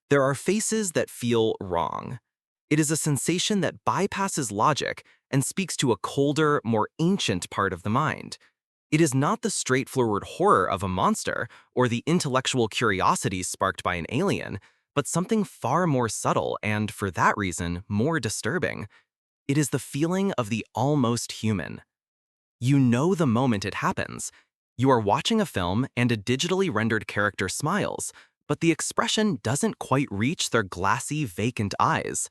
There are faces that feel wrong. It is a sensation that bypasses logic and speaks to a colder, more ancient part of the mind. It is not the straightforward horror of a monster or the intellectual curiosity sparked by an alien, but something far more subtle and, for that reason, more disturbing. It is the feeling of the almost human. You know the moment it happens. You are watching a film and a digitally rendered character smiles, but the expression doesn't quite reach their glassy, vacant eyes.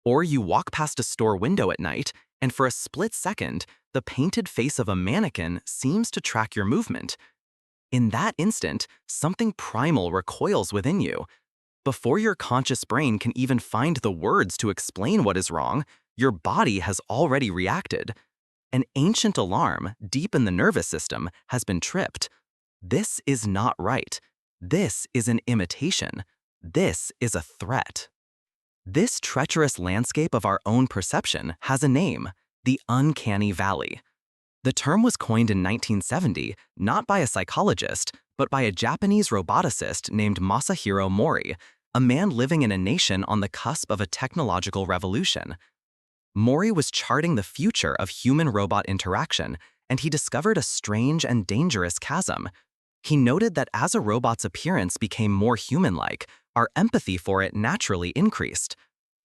Or you walk past a store window at night, and for a split second, the painted face of a mannequin seems to track your movement. In that instant, something primal recoils within you. Before your conscious brain can even find the words to explain what is wrong, your body has already reacted. An ancient alarm, deep in the nervous system, has been tripped. This is not right. This is an imitation. This is a threat. This treacherous landscape of our own perception has a name: the Uncanny Valley. The term was coined in 1970 not by a psychologist, but by a Japanese roboticist named Masahiro Mori, a man living in a nation on the cusp of a technological revolution. Mori was charting the future of human-robot interaction, and he discovered a strange and dangerous chasm. He noted that as a robot's appearance became more human-like, our empathy for it naturally increased.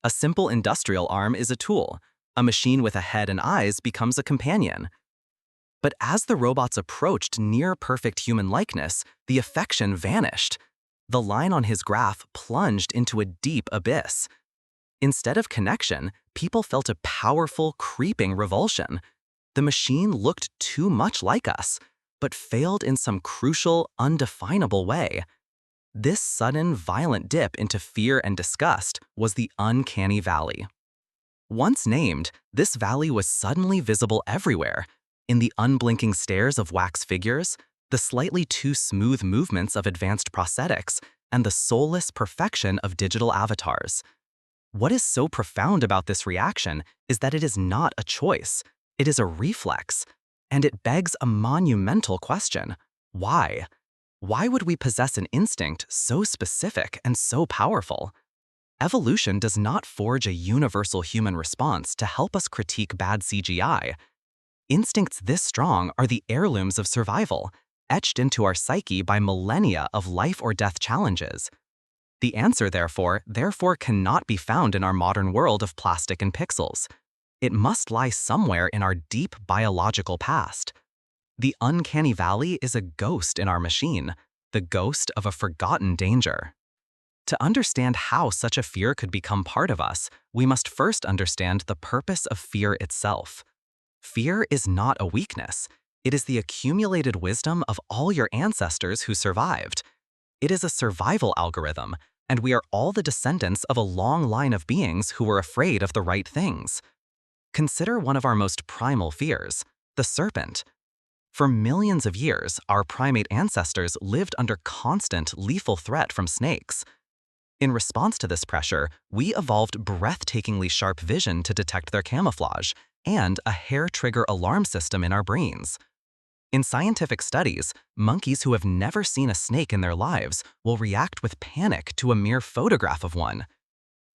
A simple industrial arm is a tool. A machine with a head and eyes becomes a companion. But as the robots approached near-perfect human likeness, the affection vanished. The line on his graph plunged into a deep abyss. Instead of connection, people felt a powerful, creeping revulsion. The machine looked too much like us, but failed in some crucial, undefinable way. This sudden, violent dip into fear and disgust was the Uncanny Valley. Once named, this valley was suddenly visible everywhere, in the unblinking stares of wax figures, the slightly too smooth movements of advanced prosthetics, and the soulless perfection of digital avatars. What is so profound about this reaction is that it is not a choice, it is a reflex, and it begs a monumental question: why? Why would we possess an instinct so specific and so powerful? Evolution does not forge a universal human response to help us critique bad CGI. Instincts this strong are the heirlooms of survival, etched into our psyche by millennia of life or death challenges. The answer, therefore, cannot be found in our modern world of plastic and pixels. It must lie somewhere in our deep biological past. The Uncanny Valley is a ghost in our machine, the ghost of a forgotten danger. To understand how such a fear could become part of us, we must first understand the purpose of fear itself. Fear is not a weakness. It is the accumulated wisdom of all your ancestors who survived. It is a survival algorithm, and we are all the descendants of a long line of beings who were afraid of the right things. Consider one of our most primal fears, the serpent. For millions of years, our primate ancestors lived under constant lethal threat from snakes. In response to this pressure, we evolved breathtakingly sharp vision to detect their camouflage and a hair-trigger alarm system in our brains. In scientific studies, monkeys who have never seen a snake in their lives will react with panic to a mere photograph of one.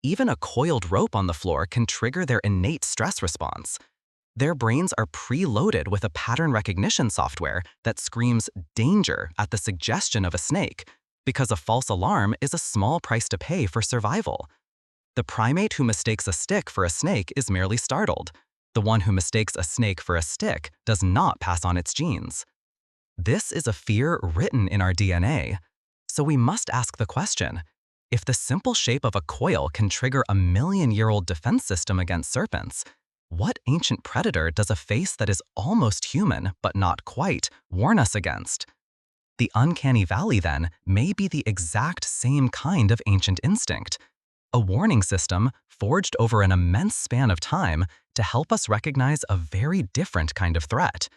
Even a coiled rope on the floor can trigger their innate stress response. Their brains are preloaded with a pattern recognition software that screams danger at the suggestion of a snake, because a false alarm is a small price to pay for survival. The primate who mistakes a stick for a snake is merely startled. The one who mistakes a snake for a stick does not pass on its genes. This is a fear written in our DNA. So we must ask the question: if the simple shape of a coil can trigger a million-year-old defense system against serpents, what ancient predator does a face that is almost human, but not quite, warn us against? The Uncanny Valley, then, may be the exact same kind of ancient instinct, a warning system forged over an immense span of time to help us recognize a very different kind of threat.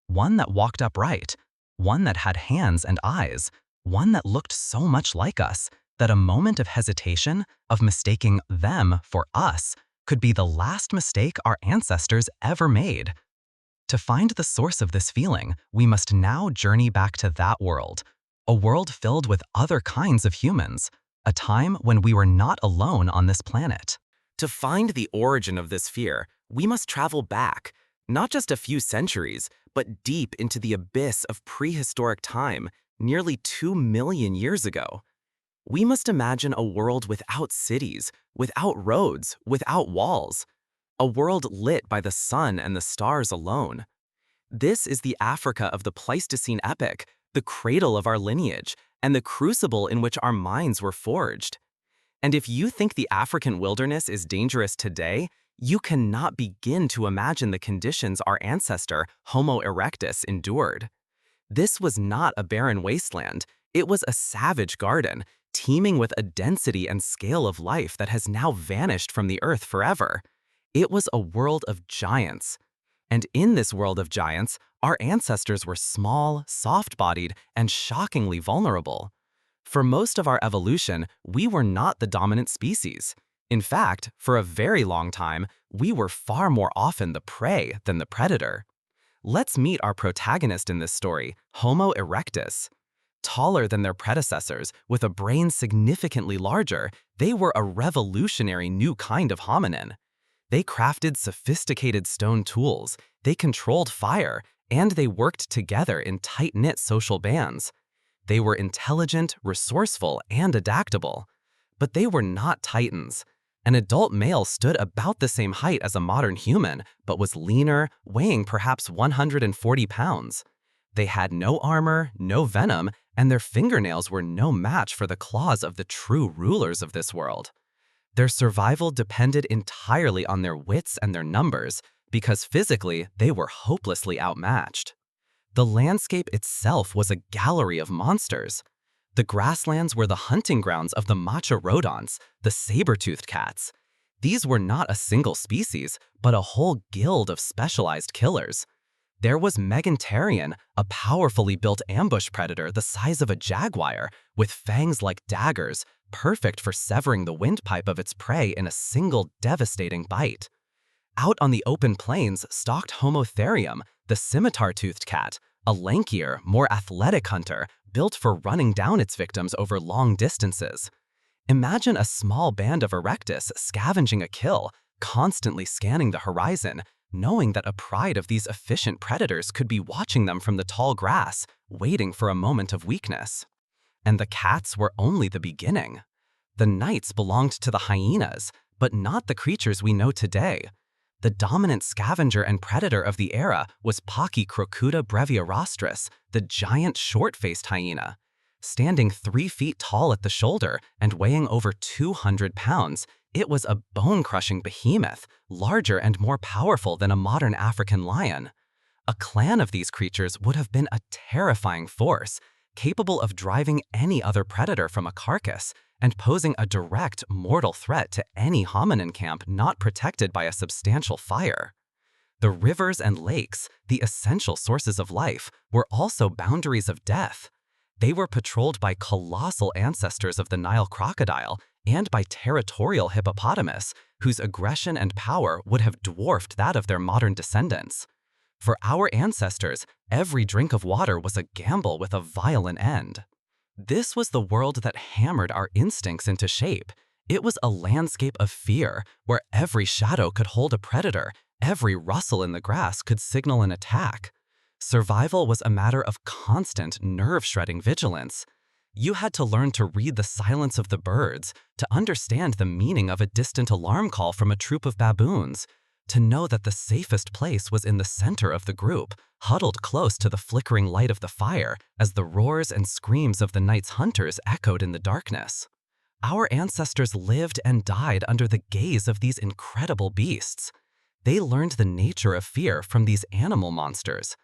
One that walked upright, one that had hands and eyes, one that looked so much like us that a moment of hesitation, of mistaking them for us, could be the last mistake our ancestors ever made. To find the source of this feeling, we must now journey back to that world, a world filled with other kinds of humans, a time when we were not alone on this planet. To find the origin of this fear, we must travel back, not just a few centuries, but deep into the abyss of prehistoric time, nearly 2 million years ago. We must imagine a world without cities, without roads, without walls, a world lit by the sun and the stars alone. This is the Africa of the Pleistocene epoch, the cradle of our lineage, and the crucible in which our minds were forged. And if you think the African wilderness is dangerous today, you cannot begin to imagine the conditions our ancestor, Homo erectus, endured. This was not a barren wasteland, it was a savage garden, teeming with a density and scale of life that has now vanished from the earth forever. It was a world of giants. And in this world of giants, our ancestors were small, soft-bodied, and shockingly vulnerable. For most of our evolution, we were not the dominant species. In fact, for a very long time, we were far more often the prey than the predator. Let's meet our protagonist in this story, Homo erectus. Taller than their predecessors, with a brain significantly larger, they were a revolutionary new kind of hominin. They crafted sophisticated stone tools, they controlled fire, and they worked together in tight-knit social bands. They were intelligent, resourceful, and adaptable. But they were not titans. An adult male stood about the same height as a modern human, but was leaner, weighing perhaps 140 pounds. They had no armor, no venom, and their fingernails were no match for the claws of the true rulers of this world. Their survival depended entirely on their wits and their numbers, because physically they were hopelessly outmatched. The landscape itself was a gallery of monsters. The grasslands were the hunting grounds of the macho rodents, the saber-toothed cats. These were not a single species, but a whole guild of specialized killers. There was Meganterion, a powerfully built ambush predator the size of a jaguar, with fangs like daggers, perfect for severing the windpipe of its prey in a single devastating bite. Out on the open plains stalked Homo therium, the scimitar-toothed cat, a lankier, more athletic hunter built for running down its victims over long distances. Imagine a small band of erectus scavenging a kill, constantly scanning the horizon, knowing that a pride of these efficient predators could be watching them from the tall grass, waiting for a moment of weakness. And the cats were only the beginning. The knights belonged to the hyenas, but not the creatures we know today. The dominant scavenger and predator of the era was Pachycrocuta breviorostris, the giant short-faced hyena. Standing 3 feet tall at the shoulder and weighing over 200 pounds, it was a bone-crushing behemoth, larger and more powerful than a modern African lion. A clan of these creatures would have been a terrifying force, capable of driving any other predator from a carcass and posing a direct, mortal threat to any hominin camp not protected by a substantial fire. The rivers and lakes, the essential sources of life, were also boundaries of death. They were patrolled by colossal ancestors of the Nile crocodile and by territorial hippopotamus, whose aggression and power would have dwarfed that of their modern descendants. For our ancestors, every drink of water was a gamble with a violent end. This was the world that hammered our instincts into shape. It was a landscape of fear, where every shadow could hold a predator, every rustle in the grass could signal an attack. Survival was a matter of constant, nerve-shredding vigilance. You had to learn to read the silence of the birds, to understand the meaning of a distant alarm call from a troop of baboons, to know that the safest place was in the center of the group, huddled close to the flickering light of the fire as the roars and screams of the night's hunters echoed in the darkness. Our ancestors lived and died under the gaze of these incredible beasts. They learned the nature of fear from these animal monsters.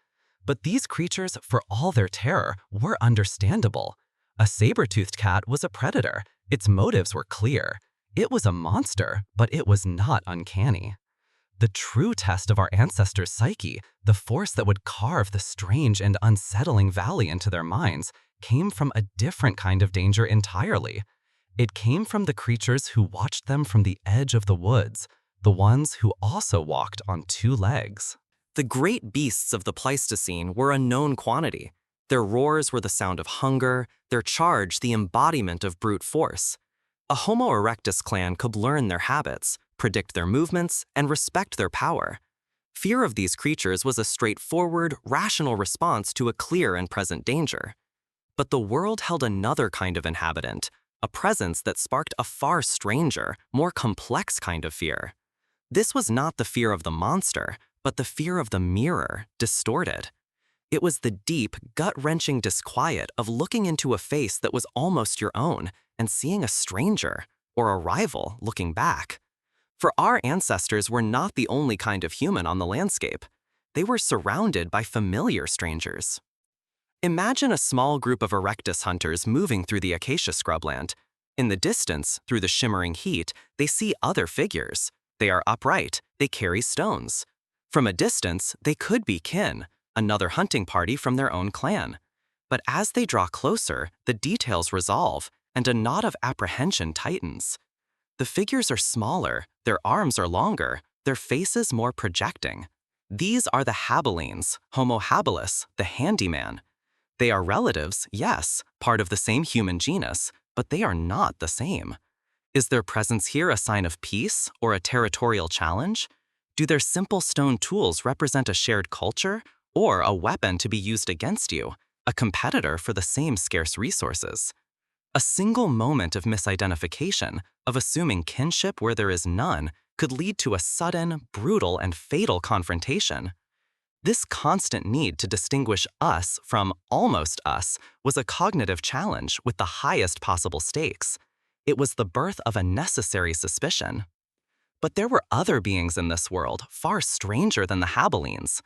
But these creatures, for all their terror, were understandable. A saber-toothed cat was a predator. Its motives were clear. It was a monster, but it was not uncanny. The true test of our ancestors' psyche, the force that would carve the strange and unsettling valley into their minds, came from a different kind of danger entirely. It came from the creatures who watched them from the edge of the woods, the ones who also walked on 2 legs. The great beasts of the Pleistocene were a known quantity. Their roars were the sound of hunger, their charge the embodiment of brute force. A Homo erectus clan could learn their habits, predict their movements, and respect their power. Fear of these creatures was a straightforward, rational response to a clear and present danger. But the world held another kind of inhabitant, a presence that sparked a far stranger, more complex kind of fear. This was not the fear of the monster, but the fear of the mirror, distorted. It was the deep, gut-wrenching disquiet of looking into a face that was almost your own and seeing a stranger, or a rival, looking back. For our ancestors were not the only kind of human on the landscape. They were surrounded by familiar strangers. Imagine a small group of erectus hunters moving through the acacia scrubland. In the distance, through the shimmering heat, they see other figures. They are upright, they carry stones. From a distance, they could be kin, another hunting party from their own clan. But as they draw closer, the details resolve, and a knot of apprehension tightens. The figures are smaller, their arms are longer, their faces more projecting. These are the habilines, Homo habilis, the handyman. They are relatives, yes, part of the same human genus, but they are not the same. Is their presence here a sign of peace or a territorial challenge? Do their simple stone tools represent a shared culture or a weapon to be used against you, a competitor for the same scarce resources? A single moment of misidentification, of assuming kinship where there is none, could lead to a sudden, brutal, and fatal confrontation. This constant need to distinguish us from almost us was a cognitive challenge with the highest possible stakes. It was the birth of a necessary suspicion. But there were other beings in this world, far stranger than the habilines.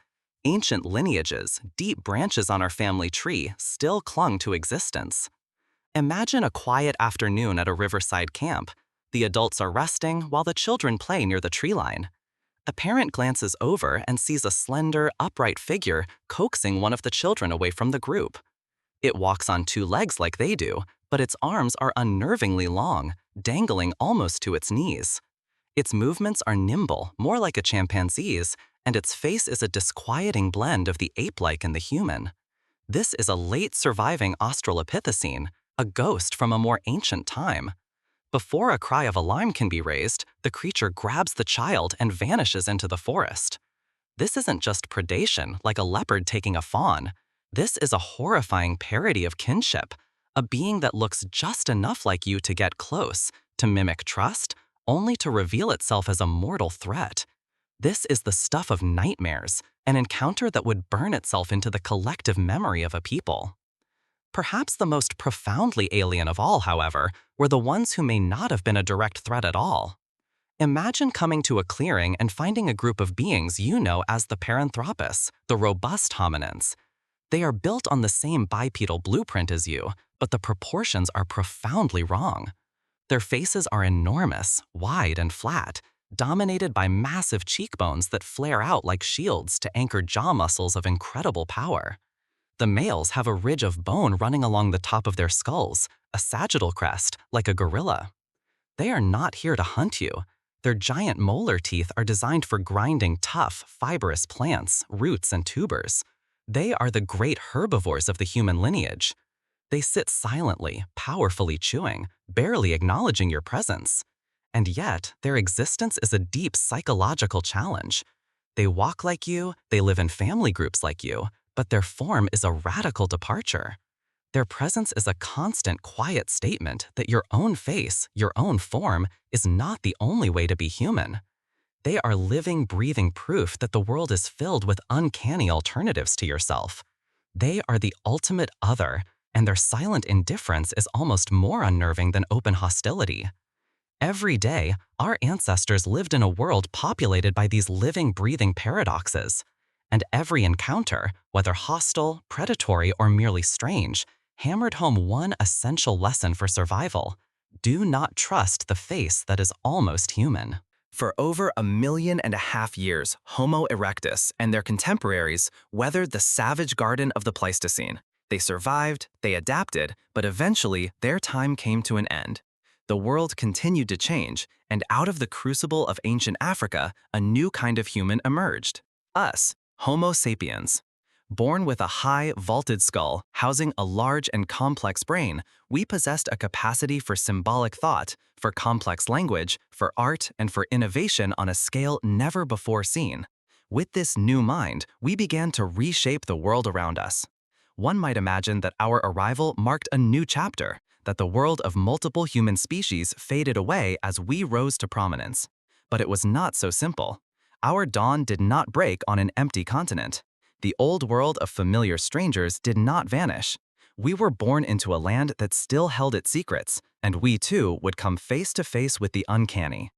Ancient lineages, deep branches on our family tree, still clung to existence. Imagine a quiet afternoon at a riverside camp. The adults are resting while the children play near the tree line. A parent glances over and sees a slender, upright figure coaxing one of the children away from the group. It walks on two legs like they do, but its arms are unnervingly long, dangling almost to its knees. Its movements are nimble, more like a chimpanzee's, and its face is a disquieting blend of the ape-like and the human. This is a late surviving Australopithecine, a ghost from a more ancient time. Before a cry of alarm can be raised, the creature grabs the child and vanishes into the forest. This isn't just predation, like a leopard taking a fawn. This is a horrifying parody of kinship, a being that looks just enough like you to get close, to mimic trust, only to reveal itself as a mortal threat. This is the stuff of nightmares, an encounter that would burn itself into the collective memory of a people. Perhaps the most profoundly alien of all, however, were the ones who may not have been a direct threat at all. Imagine coming to a clearing and finding a group of beings you know as the Paranthropus, the robust hominins. They are built on the same bipedal blueprint as you, but the proportions are profoundly wrong. Their faces are enormous, wide and flat, dominated by massive cheekbones that flare out like shields to anchor jaw muscles of incredible power. The males have a ridge of bone running along the top of their skulls, a sagittal crest, like a gorilla. They are not here to hunt you. Their giant molar teeth are designed for grinding tough, fibrous plants, roots, and tubers. They are the great herbivores of the human lineage. They sit silently, powerfully chewing, barely acknowledging your presence. And yet, their existence is a deep psychological challenge. They walk like you, they live in family groups like you, but their form is a radical departure. Their presence is a constant, quiet statement that your own face, your own form, is not the only way to be human. They are living, breathing proof that the world is filled with uncanny alternatives to yourself. They are the ultimate other, and their silent indifference is almost more unnerving than open hostility. Every day, our ancestors lived in a world populated by these living, breathing paradoxes. And every encounter, whether hostile, predatory, or merely strange, hammered home one essential lesson for survival: do not trust the face that is almost human. For over 1.5 million years, Homo erectus and their contemporaries weathered the savage garden of the Pleistocene. They survived, they adapted, but eventually their time came to an end. The world continued to change, and out of the crucible of ancient Africa, a new kind of human emerged. Us, Homo sapiens. Born with a high, vaulted skull, housing a large and complex brain, we possessed a capacity for symbolic thought, for complex language, for art, and for innovation on a scale never before seen. With this new mind, we began to reshape the world around us. One might imagine that our arrival marked a new chapter, that the world of multiple human species faded away as we rose to prominence. But it was not so simple. Our dawn did not break on an empty continent. The old world of familiar strangers did not vanish. We were born into a land that still held its secrets, and we too would come face to face with the uncanny.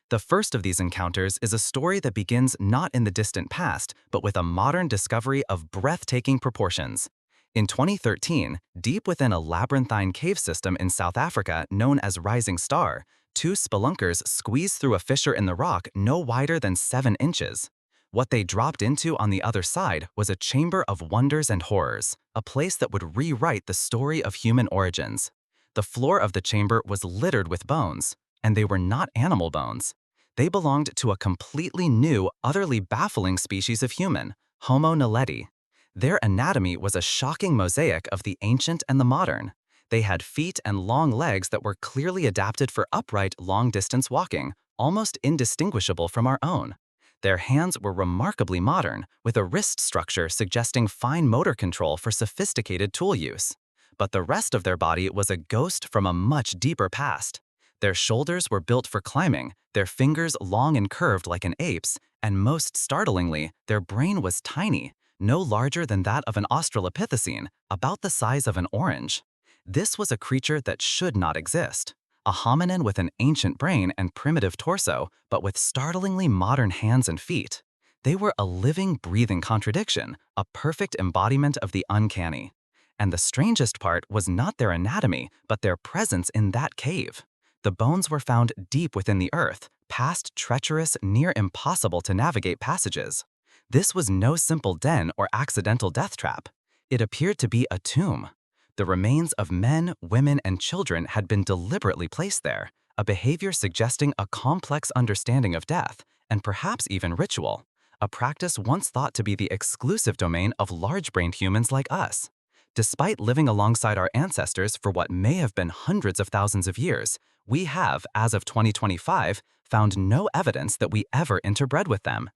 The first of these encounters is a story that begins not in the distant past, but with a modern discovery of breathtaking proportions. In 2013, deep within a labyrinthine cave system in South Africa known as Rising Star, two spelunkers squeezed through a fissure in the rock no wider than 7 inches. What they dropped into on the other side was a chamber of wonders and horrors, a place that would rewrite the story of human origins. The floor of the chamber was littered with bones, and they were not animal bones. They belonged to a completely new, utterly baffling species of human, Homo naledi. Their anatomy was a shocking mosaic of the ancient and the modern. They had feet and long legs that were clearly adapted for upright, long-distance walking, almost indistinguishable from our own. Their hands were remarkably modern, with a wrist structure suggesting fine motor control for sophisticated tool use. But the rest of their body was a ghost from a much deeper past. Their shoulders were built for climbing, their fingers long and curved like an ape's, and most startlingly, their brain was tiny, no larger than that of an Australopithecine, about the size of an orange. This was a creature that should not exist. A hominin with an ancient brain and primitive torso, but with startlingly modern hands and feet. They were a living, breathing contradiction, a perfect embodiment of the uncanny. And the strangest part was not their anatomy, but their presence in that cave. The bones were found deep within the earth, past treacherous, near impossible to navigate passages. This was no simple den or accidental death trap. It appeared to be a tomb. The remains of men, women, and children had been deliberately placed there, a behavior suggesting a complex understanding of death, and perhaps even ritual, a practice once thought to be the exclusive domain of large-brained humans like us. Despite living alongside our ancestors for what may have been hundreds of thousands of years, we have, as of 2025, found no evidence that we ever interbred with them.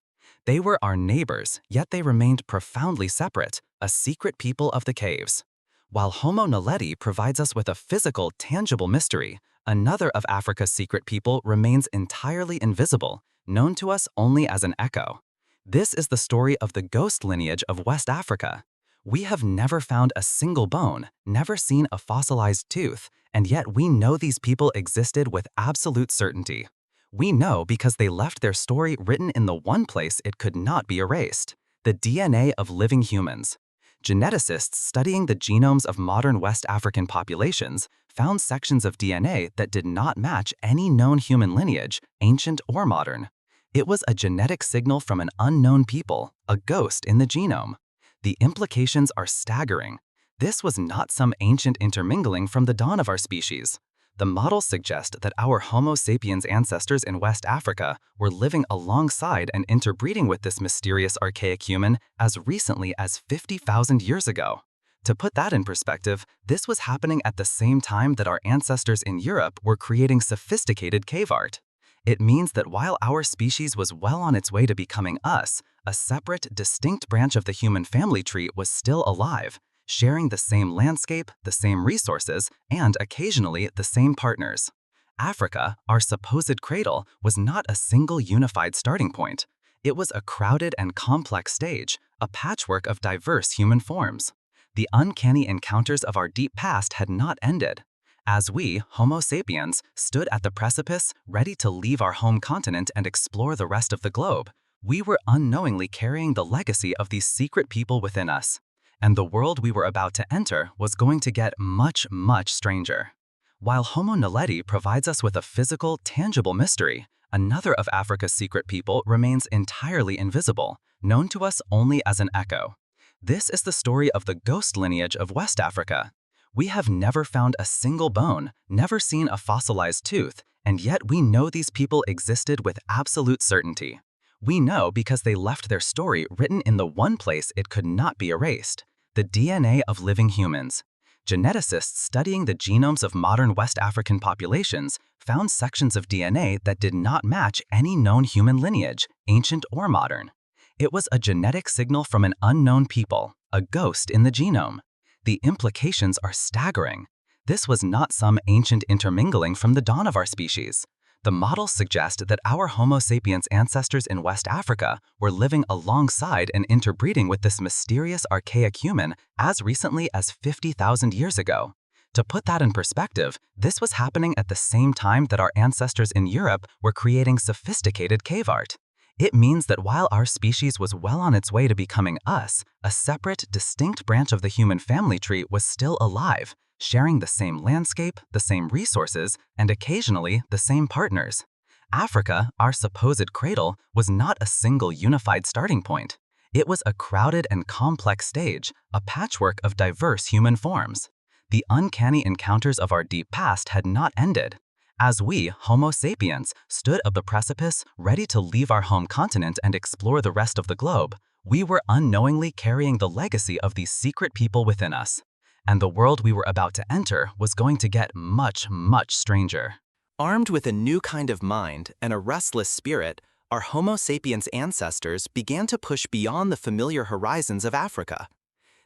They were our neighbors, yet they remained profoundly separate, a secret people of the caves. While Homo naledi provides us with a physical, tangible mystery, another of Africa's secret people remains entirely invisible, known to us only as an echo. This is the story of the ghost lineage of West Africa. We have never found a single bone, never seen a fossilized tooth, and yet we know these people existed with absolute certainty. We know because they left their story written in the one place it could not be erased, the DNA of living humans. Geneticists studying the genomes of modern West African populations found sections of DNA that did not match any known human lineage, ancient or modern. It was a genetic signal from an unknown people, a ghost in the genome. The implications are staggering. This was not some ancient intermingling from the dawn of our species. The models suggest that our Homo sapiens ancestors in West Africa were living alongside and interbreeding with this mysterious archaic human as recently as 50,000 years ago. To put that in perspective, this was happening at the same time that our ancestors in Europe were creating sophisticated cave art. It means that while our species was well on its way to becoming us, a separate, distinct branch of the human family tree was still alive, sharing the same landscape, the same resources, and occasionally the same partners. Africa, our supposed cradle, was not a single unified starting point. It was a crowded and complex stage, a patchwork of diverse human forms. The uncanny encounters of our deep past had not ended. As we, Homo sapiens, stood at the precipice, ready to leave our home continent and explore the rest of the globe, we were unknowingly carrying the legacy of these secret people within us. And the world we were about to enter was going to get much, much stranger. While Homo naledi provides us with a physical, tangible mystery, another of Africa's secret people remains entirely invisible, known to us only as an echo. This is the story of the ghost lineage of West Africa. We have never found a single bone, never seen a fossilized tooth, and yet we know these people existed with absolute certainty. We know because they left their story written in the one place it could not be erased: the DNA of living humans. Geneticists studying the genomes of modern West African populations found sections of DNA that did not match any known human lineage, ancient or modern. It was a genetic signal from an unknown people, a ghost in the genome. The implications are staggering. This was not some ancient intermingling from the dawn of our species. The models suggest that our Homo sapiens ancestors in West Africa were living alongside and interbreeding with this mysterious archaic human as recently as 50,000 years ago. To put that in perspective, this was happening at the same time that our ancestors in Europe were creating sophisticated cave art. It means that while our species was well on its way to becoming us, a separate, distinct branch of the human family tree was still alive, sharing the same landscape, the same resources, and occasionally the same partners. Africa, our supposed cradle, was not a single unified starting point. It was a crowded and complex stage, a patchwork of diverse human forms. The uncanny encounters of our deep past had not ended. As we, Homo sapiens, stood at the precipice, ready to leave our home continent and explore the rest of the globe, we were unknowingly carrying the legacy of these secret people within us. And the world we were about to enter was going to get much, much stranger. Armed with a new kind of mind and a restless spirit, our Homo sapiens ancestors began to push beyond the familiar horizons of Africa.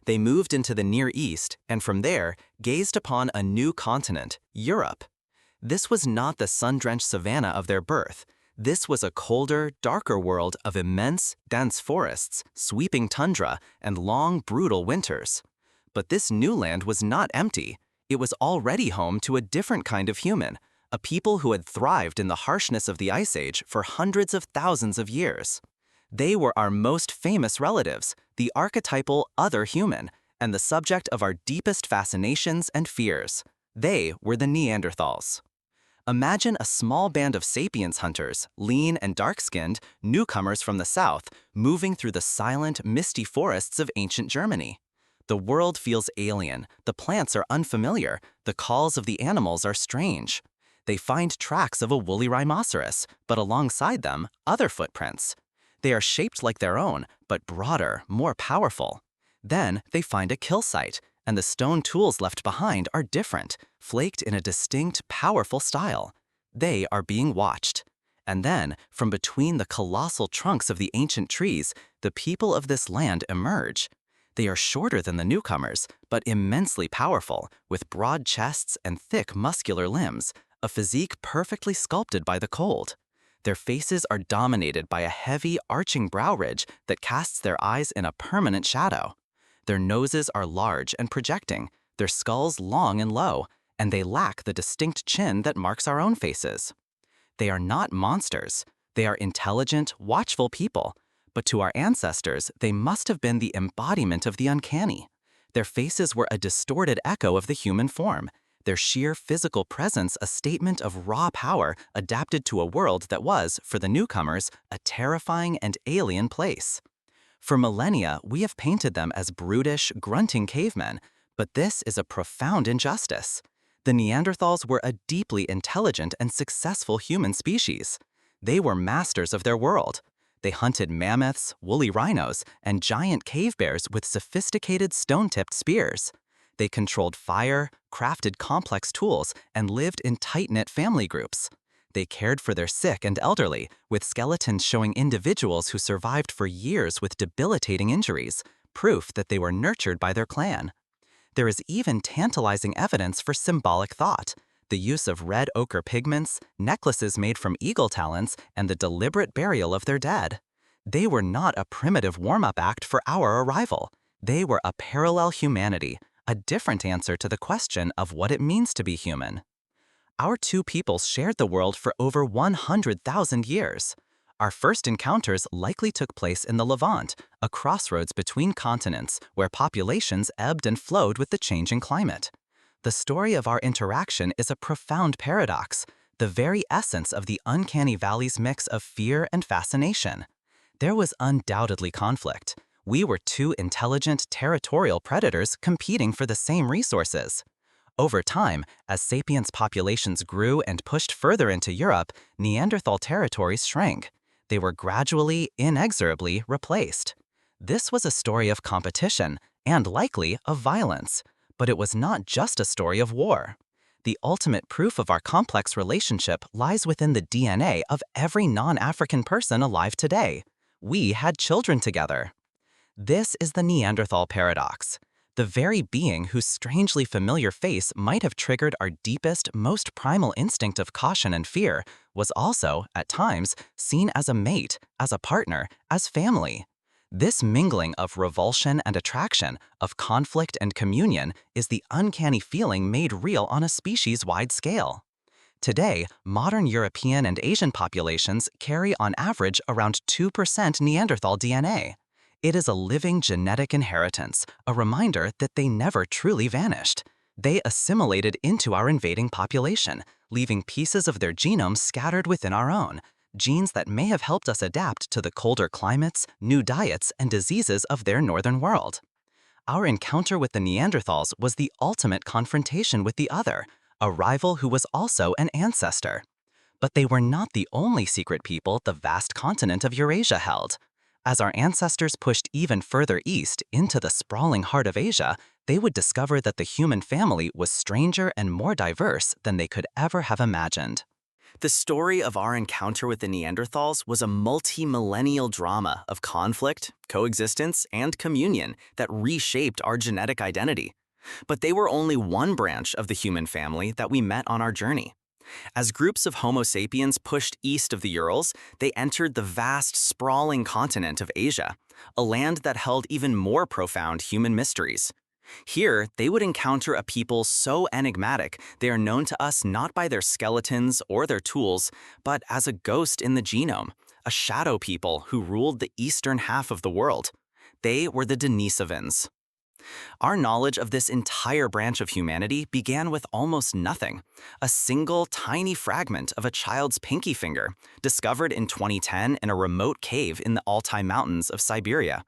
They moved into the Near East and from there gazed upon a new continent, Europe. This was not the sun-drenched savanna of their birth. This was a colder, darker world of immense, dense forests, sweeping tundra, and long, brutal winters. But this new land was not empty. It was already home to a different kind of human, a people who had thrived in the harshness of the Ice Age for hundreds of thousands of years. They were our most famous relatives, the archetypal other human, and the subject of our deepest fascinations and fears. They were the Neanderthals. Imagine a small band of sapiens hunters, lean and dark-skinned, newcomers from the south, moving through the silent, misty forests of ancient Germany. The world feels alien, the plants are unfamiliar, the calls of the animals are strange. They find tracks of a woolly rhinoceros, but alongside them, other footprints. They are shaped like their own, but broader, more powerful. Then they find a kill site, and the stone tools left behind are different, flaked in a distinct, powerful style. They are being watched. And then, from between the colossal trunks of the ancient trees, the people of this land emerge. They are shorter than the newcomers, but immensely powerful, with broad chests and thick muscular limbs, a physique perfectly sculpted by the cold. Their faces are dominated by a heavy, arching brow ridge that casts their eyes in a permanent shadow. Their noses are large and projecting, their skulls long and low, and they lack the distinct chin that marks our own faces. They are not monsters. They are intelligent, watchful people. But to our ancestors, they must have been the embodiment of the uncanny. Their faces were a distorted echo of the human form, their sheer physical presence a statement of raw power adapted to a world that was, for the newcomers, a terrifying and alien place. For millennia, we have painted them as brutish, grunting cavemen, but this is a profound injustice. The Neanderthals were a deeply intelligent and successful human species. They were masters of their world. They hunted mammoths, woolly rhinos, and giant cave bears with sophisticated stone-tipped spears. They controlled fire, crafted complex tools, and lived in tight-knit family groups. They cared for their sick and elderly, with skeletons showing individuals who survived for years with debilitating injuries, proof that they were nurtured by their clan. There is even tantalizing evidence for symbolic thought. The use of red ochre pigments, necklaces made from eagle talons, and the deliberate burial of their dead. They were not a primitive warm-up act for our arrival. They were a parallel humanity, a different answer to the question of what it means to be human. Our two peoples shared the world for over 100,000 years. Our first encounters likely took place in the Levant, a crossroads between continents where populations ebbed and flowed with the changing climate. The story of our interaction is a profound paradox, the very essence of the Uncanny Valley's mix of fear and fascination. There was undoubtedly conflict. We were two intelligent, territorial predators competing for the same resources. Over time, as sapiens populations grew and pushed further into Europe, Neanderthal territories shrank. they were gradually, inexorably replaced. This was a story of competition and likely of violence, but it was not just a story of war. The ultimate proof of our complex relationship lies within the DNA of every non-African person alive today. We had children together. This is the Neanderthal paradox. The very being whose strangely familiar face might have triggered our deepest, most primal instinct of caution and fear was also, at times, seen as a mate, as a partner, as family. This mingling of revulsion and attraction, of conflict and communion, is the uncanny feeling made real on a species-wide scale. Today, modern European and Asian populations carry on average around 2% Neanderthal DNA. It is a living genetic inheritance, a reminder that they never truly vanished. They assimilated into our invading population, leaving pieces of their genome scattered within our own, genes that may have helped us adapt to the colder climates, new diets, and diseases of their northern world. Our encounter with the Neanderthals was the ultimate confrontation with the other, a rival who was also an ancestor. But they were not the only secret people the vast continent of Eurasia held. As our ancestors pushed even further east into the sprawling heart of Asia, they would discover that the human family was stranger and more diverse than they could ever have imagined. The story of our encounter with the Neanderthals was a multi-millennial drama of conflict, coexistence, and communion that reshaped our genetic identity. But they were only one branch of the human family that we met on our journey. As groups of Homo sapiens pushed east of the Urals, they entered the vast, sprawling continent of Asia, a land that held even more profound human mysteries. Here, they would encounter a people so enigmatic they are known to us not by their skeletons or their tools, but as a ghost in the genome, a shadow people who ruled the eastern half of the world. They were the Denisovans. Our knowledge of this entire branch of humanity began with almost nothing, a single tiny fragment of a child's pinky finger, discovered in 2010 in a remote cave in the Altai Mountains of Siberia.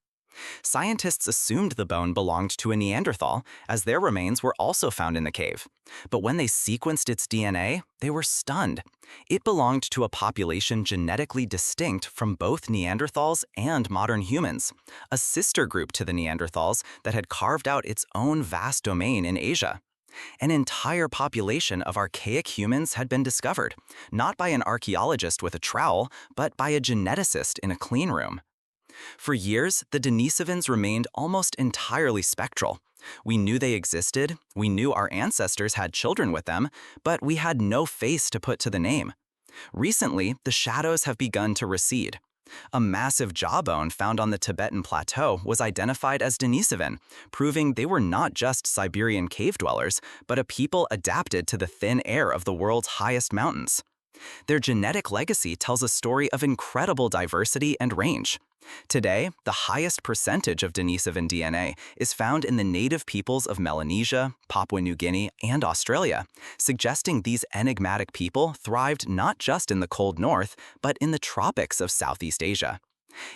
Scientists assumed the bone belonged to a Neanderthal, as their remains were also found in the cave. But when they sequenced its DNA, they were stunned. It belonged to a population genetically distinct from both Neanderthals and modern humans, a sister group to the Neanderthals that had carved out its own vast domain in Asia. An entire population of archaic humans had been discovered, not by an archaeologist with a trowel, but by a geneticist in a clean room. For years, the Denisovans remained almost entirely spectral. We knew they existed, we knew our ancestors had children with them, but we had no face to put to the name. Recently, the shadows have begun to recede. A massive jawbone found on the Tibetan plateau was identified as Denisovan, proving they were not just Siberian cave dwellers, but a people adapted to the thin air of the world's highest mountains. Their genetic legacy tells a story of incredible diversity and range. Today, the highest percentage of Denisovan DNA is found in the native peoples of Melanesia, Papua New Guinea, and Australia, suggesting these enigmatic people thrived not just in the cold north, but in the tropics of Southeast Asia.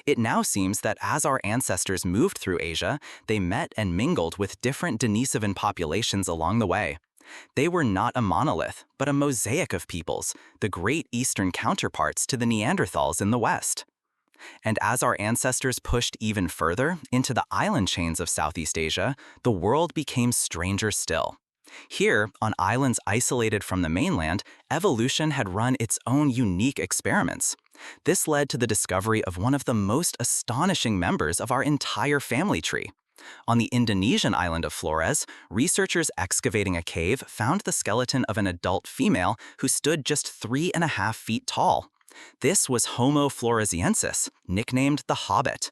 It now seems that as our ancestors moved through Asia, they met and mingled with different Denisovan populations along the way. They were not a monolith, but a mosaic of peoples, the great eastern counterparts to the Neanderthals in the West. And as our ancestors pushed even further into the island chains of Southeast Asia, the world became stranger still. Here, on islands isolated from the mainland, evolution had run its own unique experiments. This led to the discovery of one of the most astonishing members of our entire family tree. On the Indonesian island of Flores, researchers excavating a cave found the skeleton of an adult female who stood just 3.5 feet tall. This was Homo floresiensis, nicknamed the Hobbit.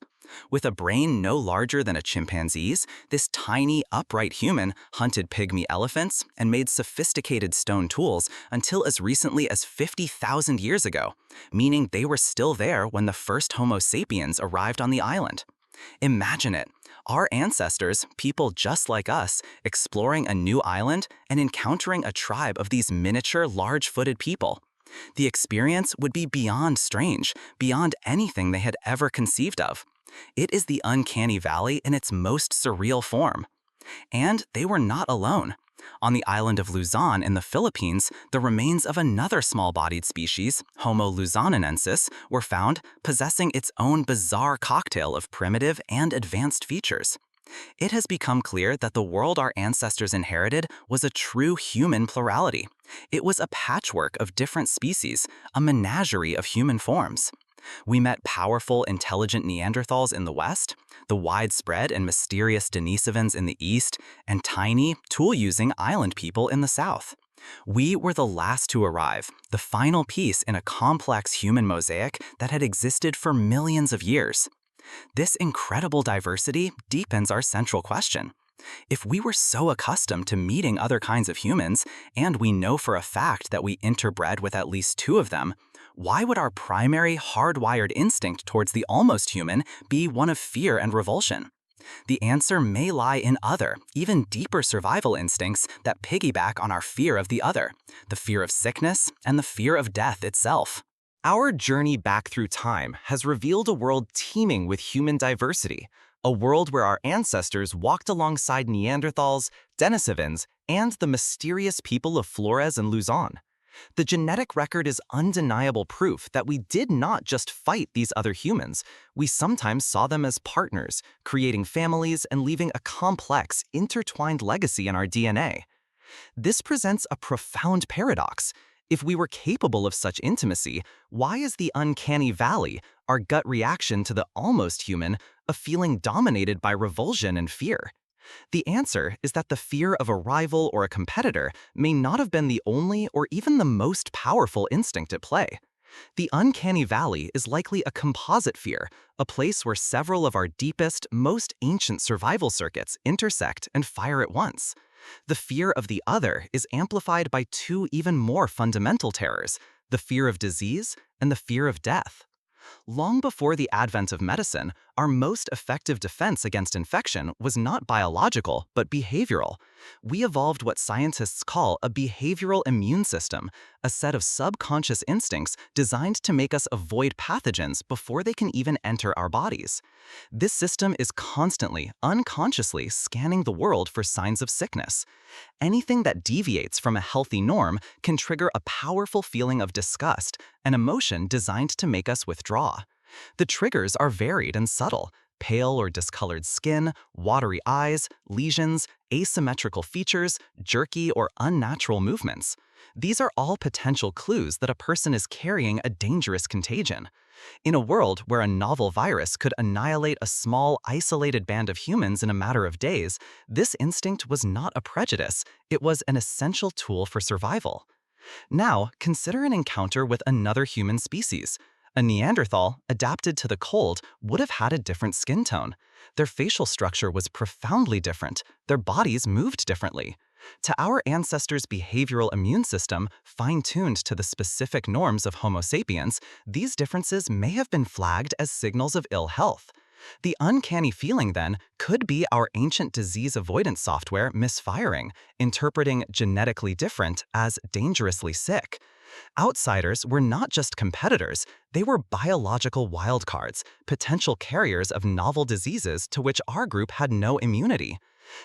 With a brain no larger than a chimpanzee's, this tiny, upright human hunted pygmy elephants and made sophisticated stone tools until as recently as 50,000 years ago, meaning they were still there when the first Homo sapiens arrived on the island. Imagine it. Our ancestors, people just like us, exploring a new island and encountering a tribe of these miniature, large-footed people. The experience would be beyond strange, beyond anything they had ever conceived of. It is the Uncanny Valley in its most surreal form. And they were not alone. On the island of Luzon in the Philippines, the remains of another small-bodied species, Homo luzonensis, were found possessing its own bizarre cocktail of primitive and advanced features. It has become clear that the world our ancestors inherited was a true human plurality. It was a patchwork of different species, a menagerie of human forms. We met powerful, intelligent Neanderthals in the West, the widespread and mysterious Denisovans in the East, and tiny, tool-using island people in the South. We were the last to arrive, the final piece in a complex human mosaic that had existed for millions of years. This incredible diversity deepens our central question. If we were so accustomed to meeting other kinds of humans, and we know for a fact that we interbred with at least two of them, why would our primary hardwired instinct towards the almost human be one of fear and revulsion? The answer may lie in other, even deeper survival instincts that piggyback on our fear of the other, the fear of sickness and the fear of death itself. Our journey back through time has revealed a world teeming with human diversity, a world where our ancestors walked alongside Neanderthals, Denisovans, and the mysterious people of Flores and Luzon. The genetic record is undeniable proof that we did not just fight these other humans, we sometimes saw them as partners, creating families and leaving a complex, intertwined legacy in our DNA. This presents a profound paradox. If we were capable of such intimacy, why is the uncanny valley, our gut reaction to the almost human, a feeling dominated by revulsion and fear? The answer is that the fear of a rival or a competitor may not have been the only or even the most powerful instinct at play. The uncanny valley is likely a composite fear, a place where several of our deepest, most ancient survival circuits intersect and fire at once. The fear of the other is amplified by two even more fundamental terrors, the fear of disease and the fear of death. Long before the advent of medicine, our most effective defense against infection was not biological, but behavioral. We evolved what scientists call a behavioral immune system, a set of subconscious instincts designed to make us avoid pathogens before they can even enter our bodies. This system is constantly, unconsciously scanning the world for signs of sickness. Anything that deviates from a healthy norm can trigger a powerful feeling of disgust, an emotion designed to make us withdraw. The triggers are varied and subtle: pale or discolored skin, watery eyes, lesions, asymmetrical features, jerky or unnatural movements. These are all potential clues that a person is carrying a dangerous contagion. In a world where a novel virus could annihilate a small, isolated band of humans in a matter of days, this instinct was not a prejudice, it was an essential tool for survival. Now, consider an encounter with another human species. A Neanderthal, adapted to the cold, would have had a different skin tone. Their facial structure was profoundly different. Their bodies moved differently. To our ancestors' behavioral immune system, fine-tuned to the specific norms of Homo sapiens, these differences may have been flagged as signals of ill health. The uncanny feeling, then, could be our ancient disease avoidance software misfiring, interpreting genetically different as dangerously sick. Outsiders were not just competitors, they were biological wildcards, potential carriers of novel diseases to which our group had no immunity.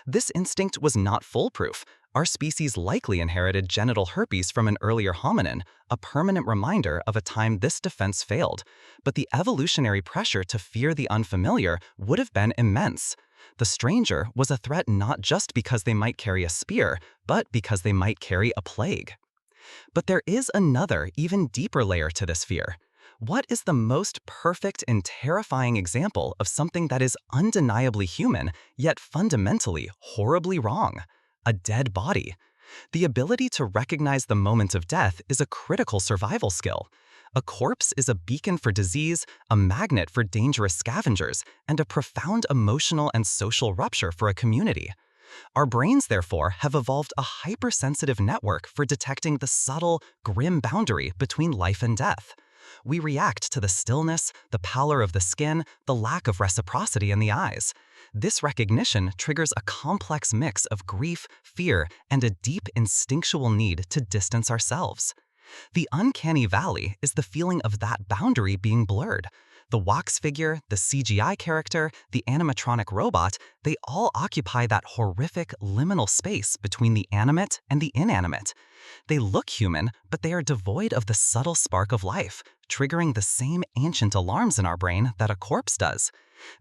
This instinct was not foolproof. Our species likely inherited genital herpes from an earlier hominin, a permanent reminder of a time this defense failed. But the evolutionary pressure to fear the unfamiliar would have been immense. The stranger was a threat not just because they might carry a spear, but because they might carry a plague. But there is another, even deeper layer to this fear. What is the most perfect and terrifying example of something that is undeniably human, yet fundamentally horribly wrong? A dead body. The ability to recognize the moment of death is a critical survival skill. A corpse is a beacon for disease, a magnet for dangerous scavengers, and a profound emotional and social rupture for a community. Our brains, therefore, have evolved a hypersensitive network for detecting the subtle, grim boundary between life and death. We react to the stillness, the pallor of the skin, the lack of reciprocity in the eyes. This recognition triggers a complex mix of grief, fear, and a deep instinctual need to distance ourselves. The uncanny valley is the feeling of that boundary being blurred. The wax figure, the CGI character, the animatronic robot, they all occupy that horrific liminal space between the animate and the inanimate. They look human, but they are devoid of the subtle spark of life, triggering the same ancient alarms in our brain that a corpse does.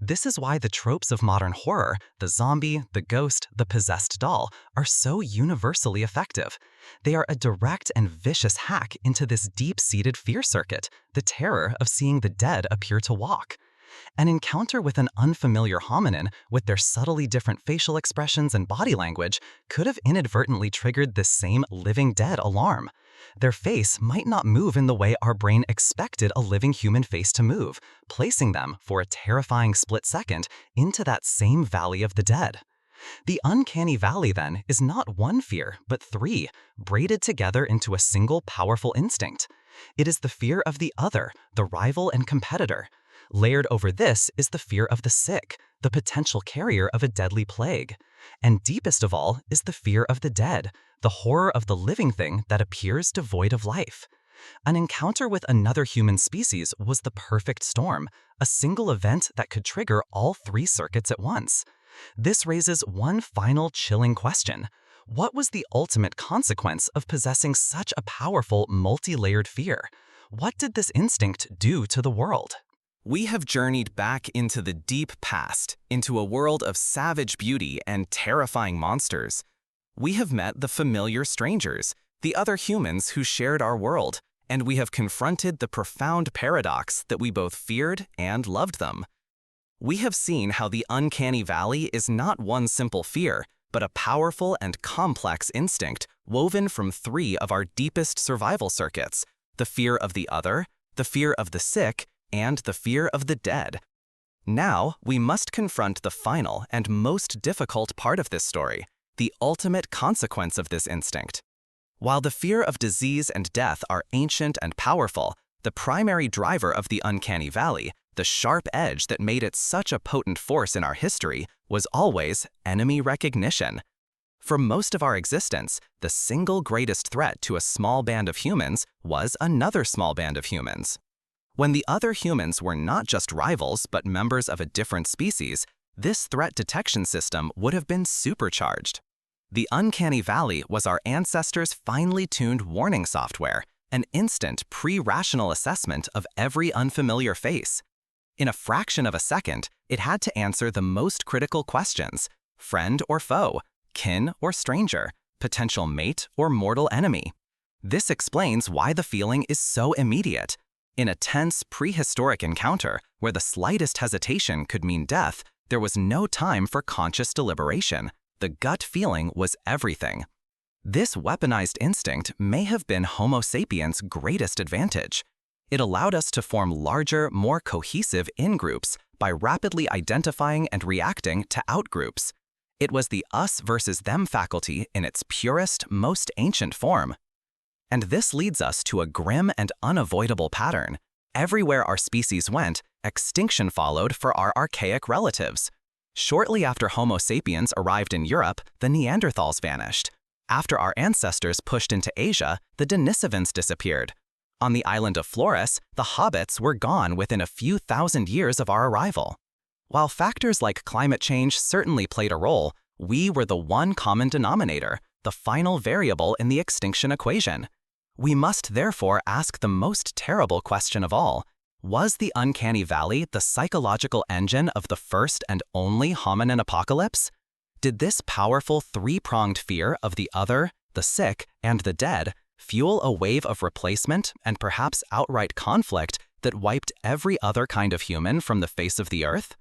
This is why the tropes of modern horror, the zombie, the ghost, the possessed doll, are so universally effective. They are a direct and vicious hack into this deep-seated fear circuit, the terror of seeing the dead appear to walk. An encounter with an unfamiliar hominin, with their subtly different facial expressions and body language, could have inadvertently triggered this same living dead alarm. Their face might not move in the way our brain expected a living human face to move, placing them, for a terrifying split second, into that same valley of the dead. The uncanny valley, then, is not one fear, but three, braided together into a single powerful instinct. It is the fear of the other, the rival and competitor. Layered over this is the fear of the sick, the potential carrier of a deadly plague. And deepest of all is the fear of the dead, the horror of the living thing that appears devoid of life. An encounter with another human species was the perfect storm, a single event that could trigger all three circuits at once. This raises one final chilling question. What was the ultimate consequence of possessing such a powerful, multi-layered fear? What did this instinct do to the world? We have journeyed back into the deep past, into a world of savage beauty and terrifying monsters. We have met the familiar strangers, the other humans who shared our world, and we have confronted the profound paradox that we both feared and loved them. We have seen how the uncanny valley is not one simple fear, but a powerful and complex instinct woven from three of our deepest survival circuits: the fear of the other, the fear of the sick, and the fear of the dead. Now, we must confront the final and most difficult part of this story, the ultimate consequence of this instinct. While the fear of disease and death are ancient and powerful, the primary driver of the uncanny valley, the sharp edge that made it such a potent force in our history, was always enemy recognition. For most of our existence, the single greatest threat to a small band of humans was another small band of humans. When the other humans were not just rivals but members of a different species, this threat detection system would have been supercharged. The uncanny valley was our ancestors' finely tuned warning software, an instant pre-rational assessment of every unfamiliar face. In a fraction of a second, it had to answer the most critical questions: friend or foe, kin or stranger, potential mate or mortal enemy. This explains why the feeling is so immediate. In a tense, prehistoric encounter, where the slightest hesitation could mean death, there was no time for conscious deliberation. The gut feeling was everything. This weaponized instinct may have been Homo sapiens' greatest advantage. It allowed us to form larger, more cohesive in-groups by rapidly identifying and reacting to out-groups. It was the us versus them faculty in its purest, most ancient form. And this leads us to a grim and unavoidable pattern. Everywhere our species went, extinction followed for our archaic relatives. Shortly after Homo sapiens arrived in Europe, the Neanderthals vanished. After our ancestors pushed into Asia, the Denisovans disappeared. On the island of Flores, the Hobbits were gone within a few thousand years of our arrival. While factors like climate change certainly played a role, we were the one common denominator, the final variable in the extinction equation. We must therefore ask the most terrible question of all: was the uncanny valley the psychological engine of the first and only hominin apocalypse? Did this powerful three-pronged fear of the other, the sick, and the dead fuel a wave of replacement and perhaps outright conflict that wiped every other kind of human from the face of the earth?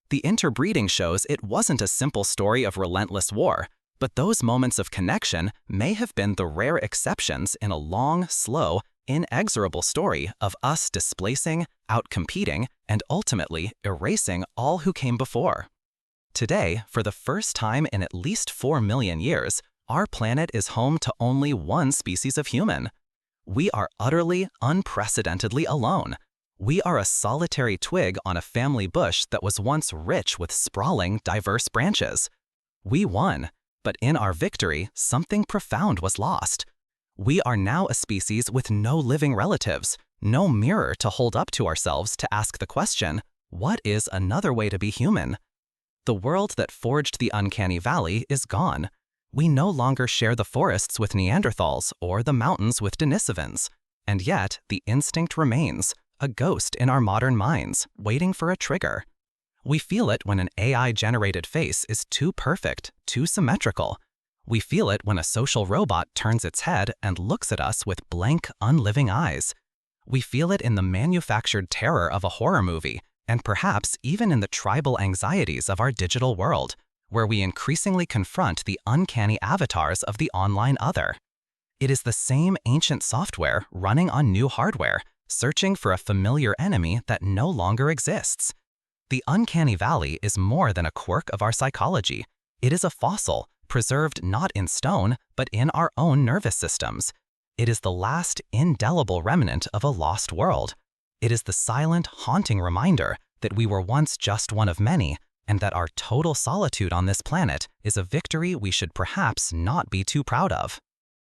The interbreeding shows it wasn't a simple story of relentless war, but those moments of connection may have been the rare exceptions in a long, slow, inexorable story of us displacing, outcompeting, and ultimately erasing all who came before. Today, for the first time in at least 4 million years, our planet is home to only one species of human. We are utterly, unprecedentedly alone. We are a solitary twig on a family bush that was once rich with sprawling, diverse branches. We won. But in our victory, something profound was lost. We are now a species with no living relatives, No mirror to hold up to ourselves to ask the question, what is another way to be human? The world that forged the Uncanny Valley is gone. We no longer share the forests with Neanderthals or the mountains with Denisovans. And yet, the instinct remains, a ghost in our modern minds, waiting for a trigger. We feel it when an AI-generated face is too perfect, too symmetrical. We feel it when a social robot turns its head and looks at us with blank, unliving eyes. We feel it in the manufactured terror of a horror movie, and perhaps even in the tribal anxieties of our digital world, where we increasingly confront the uncanny avatars of the online other. It is the same ancient software running on new hardware, searching for a familiar enemy that no longer exists. The Uncanny Valley is more than a quirk of our psychology. It is a fossil, preserved not in stone, but in our own nervous systems. It is the last indelible remnant of a lost world. It is the silent, haunting reminder that we were once just one of many, and that our total solitude on this planet is a victory we should perhaps not be too proud of.